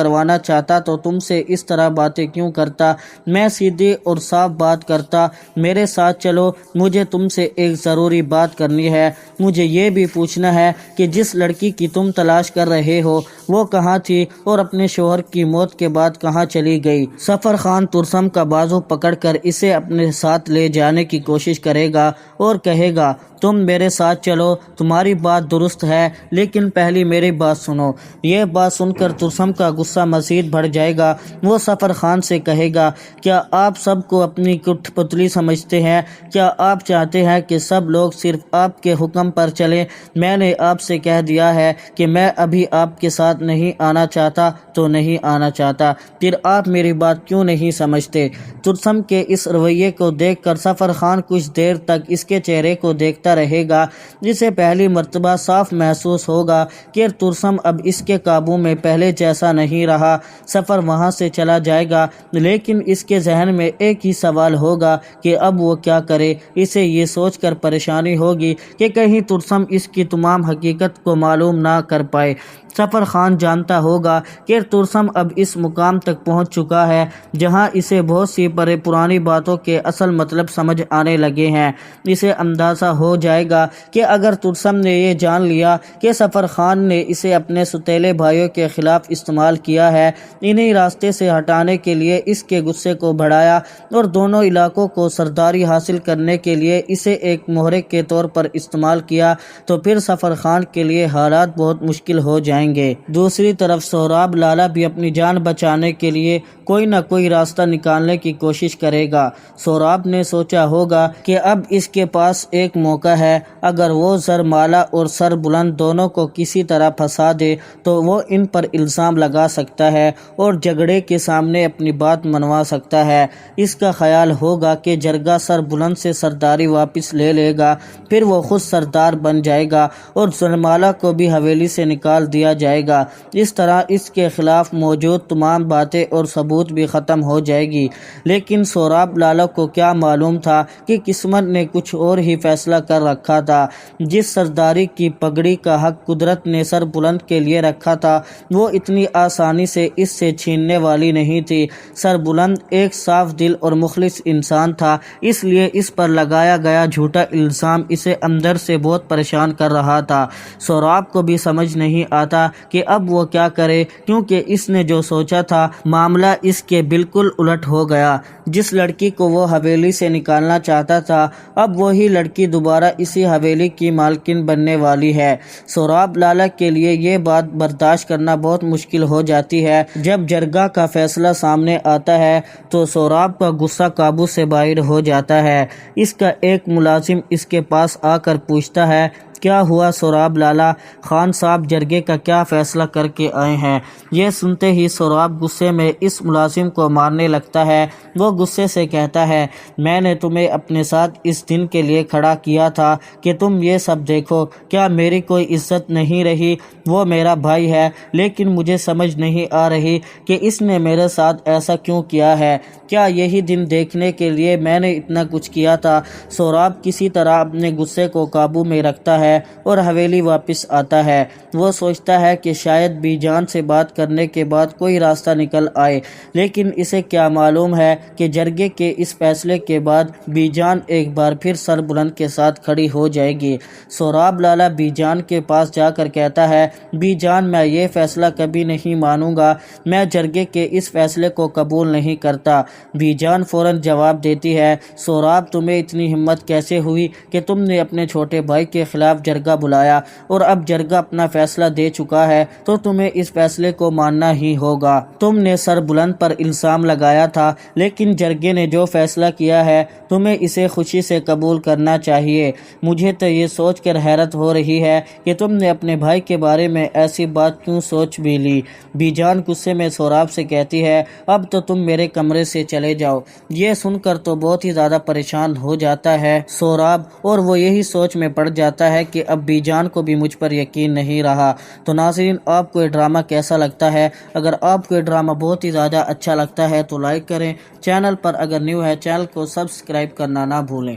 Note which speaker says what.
Speaker 1: کروانا چاہتا تو تم سے اس طرح باتیں کیوں کرتا؟ میں سیدھی اور صاف بات کرتا، میرے ساتھ چلو، مجھے تم سے ایک ضروری بات کرنی ہے۔ مجھے یہ بھی پوچھنا ہے کہ جس لڑکی کی تم تلاش کر رہے ہو وہ کہاں تھی اور اپنے شوہر کی موت کے بعد کہاں چلی گئی؟ سفر خان ترسم کا بازو پکڑ کر اسے اپنے ساتھ لے جانے کی کوشش کرے گا اور کہے گا، تم میرے ساتھ چلو، تمہاری بات درست ہے، لیکن پہلی میری بات سنو۔ یہ بات سن کر ترسم کا غصہ مزید بڑھ جائے گا۔ وہ سفر خان سے کہے گا، کیا آپ سب کو اپنی کٹھ پتلی سمجھتے ہیں؟ کیا آپ چاہتے ہیں کہ سب لوگ صرف آپ کے حکم پر چلیں؟ میں نے آپ سے کہہ دیا ہے کہ میں ابھی آپ کے ساتھ نہیں آنا چاہتا تو نہیں آنا چاہتا، پھر آپ میری بات کیوں نہیں سمجھتے؟ ترسم کے اس رویے کو دیکھ کر سفر خان کچھ دیر تک اس کے چہرے کو دیکھتا رہے گا۔ اسے پہلی مرتبہ صاف محسوس ہوگا کہ ترسم اب اس کے قابو میں پہلے جیسا نہیں رہا۔ سفر وہاں سے چلا جائے گا، لیکن اس کے ذہن میں ایک ہی سوال ہوگا کہ اب وہ کیا کرے۔ اسے یہ سوچ کر پریشانی ہوگی کہ کہیں ترسم اس کی تمام حقیقت کو معلوم نہ کر پائے۔ سفر خان جانتا ہوگا کہ ترسم اب اس مقام تک پہنچ چکا ہے جہاں اسے بہت سی پرانی باتوں کے اصل مطلب سمجھ آنے لگے ہیں۔ اسے اندازہ ہو جائے گا کہ اگر ترسم نے یہ جان لیا کہ سفر خان نے اسے اپنے ستیلے بھائیوں کے خلاف استعمال کیا ہے، انہیں راستے سے ہٹانے کے لیے اس کے غصے کو بڑھایا اور دونوں علاقوں کو سرداری حاصل کرنے کے لیے اسے ایک محرک کے طور پر استعمال کیا، تو پھر سفر خان کے لیے حالات بہت مشکل ہو جائیں گے۔ دوسری طرف سہراب لالہ بھی اپنی جان بچانے کے لیے کوئی نہ کوئی راستہ نکالنے کی کوشش کرے گا۔ سہراب نے سوچا ہوگا کہ اب اس کے پاس ایک موقع ہے، اگر وہ زرمالا اور سر بلند دونوں کو کسی طرح پھنسا دے تو وہ ان پر الزام لگا سکتا ہے اور جھگڑے کے سامنے اپنی بات منوا سکتا ہے۔ اس کا خیال ہوگا کہ جرگہ سر بلند سے سرداری واپس لے لے گا، پھر وہ خود سردار بن جائے گا اور زرمالا کو بھی حویلی سے نکال دیا جائے گا۔ اس طرح اس کے خلاف موجود تمام باتیں اور ثبوت بھی ختم ہو جائے گی۔ لیکن سہراب لالہ کو کیا معلوم تھا کہ قسمت نے کچھ اور ہی فیصلہ کر رکھا تھا۔ جس سرداری کی پگڑی کا حق قدرت نے سر بلند کے لیے رکھا تھا وہ اتنی آسانی سے اس سے چھیننے والی نہیں تھی۔ سر بلند ایک صاف دل اور مخلص انسان تھا، اس لیے اس پر لگایا گیا جھوٹا الزام اسے اندر سے بہت پریشان کر رہا تھا۔ سہراب کو بھی سمجھ نہیں آتا کہ اب وہ کیا کرے، کیونکہ اس نے جو سوچا تھا معاملہ اس کے بالکل الٹ ہو گیا۔ جس لڑکی کو وہ حویلی سے نکالنا چاہتا تھا اب وہی لڑکی دوبارہ اسی حویلی کی مالکن بننے والی ہے۔ سہراب لالہ کے لیے یہ بات برداشت کرنا بہت مشکل ہو جاتی ہے۔ جب جرگہ کا فیصلہ سامنے آتا ہے تو سہراب کا غصہ قابو سے باہر ہو جاتا ہے۔ اس کا ایک ملازم اس کے پاس آ کر پوچھتا ہے، کیا ہوا سہراب لالہ؟ خان صاحب جرگے کا کیا فیصلہ کر کے آئے ہیں؟ یہ سنتے ہی سہراب غصے میں اس ملازم کو مارنے لگتا ہے۔ وہ غصے سے کہتا ہے، میں نے تمہیں اپنے ساتھ اس دن کے لیے کھڑا کیا تھا کہ تم یہ سب دیکھو، کیا میری کوئی عزت نہیں رہی؟ وہ میرا بھائی ہے، لیکن مجھے سمجھ نہیں آ رہی کہ اس نے میرے ساتھ ایسا کیوں کیا ہے۔ کیا یہی دن دیکھنے کے لیے میں نے اتنا کچھ کیا تھا؟ سہراب کسی طرح اپنے غصے کو قابو میں رکھتا ہے اور حویلی واپس آتا ہے۔ وہ سوچتا ہے کہ شاید بی جان سے بات کرنے کے بعد کوئی راستہ نکل آئے، لیکن اسے کیا معلوم ہے کہ جرگے کے اس فیصلے کے بعد بی جان ایک بار پھر سر بلند کے ساتھ کھڑی ہو جائے گی۔ سہراب لالہ بی جان کے پاس جا کر کہتا ہے، بی جان میں یہ فیصلہ کبھی نہیں مانوں گا، میں جرگے کے اس فیصلے کو قبول نہیں کرتا۔ بی جان فوراً جواب دیتی ہے، سہراب تمہیں اتنی ہمت کیسے ہوئی کہ تم نے اپنے چھوٹے بھائی کے خلاف جرگہ بلایا، اور اب جرگہ اپنا فیصلہ دے چکا ہے تو تمہیں اس فیصلے کو ماننا ہی ہوگا۔ تم نے سر بلند پر الزام لگایا تھا، لیکن جرگے نے جو فیصلہ کیا ہے تمہیں اسے خوشی سے قبول کرنا چاہیے۔ مجھے تو یہ سوچ کر حیرت ہو رہی ہے کہ تم نے اپنے بھائی کے بارے میں ایسی بات کیوں سوچ بھی لی۔ بی جان غصے میں سہراب سے کہتی ہے، اب تو تم میرے کمرے سے چلے جاؤ۔ یہ سن کر تو بہت ہی زیادہ پریشان ہو جاتا ہے سہراب، اور وہ یہی سوچ میں پڑ جاتا ہے کہ اب بی جان کو بھی مجھ پر یقین نہیں رہا۔ تو ناظرین، آپ کو یہ ڈرامہ کیسا لگتا ہے؟ اگر آپ کو یہ ڈرامہ بہت ہی زیادہ اچھا لگتا ہے تو لائک کریں، چینل پر اگر نیو ہے چینل کو سبسکرائب کرنا نہ بھولیں۔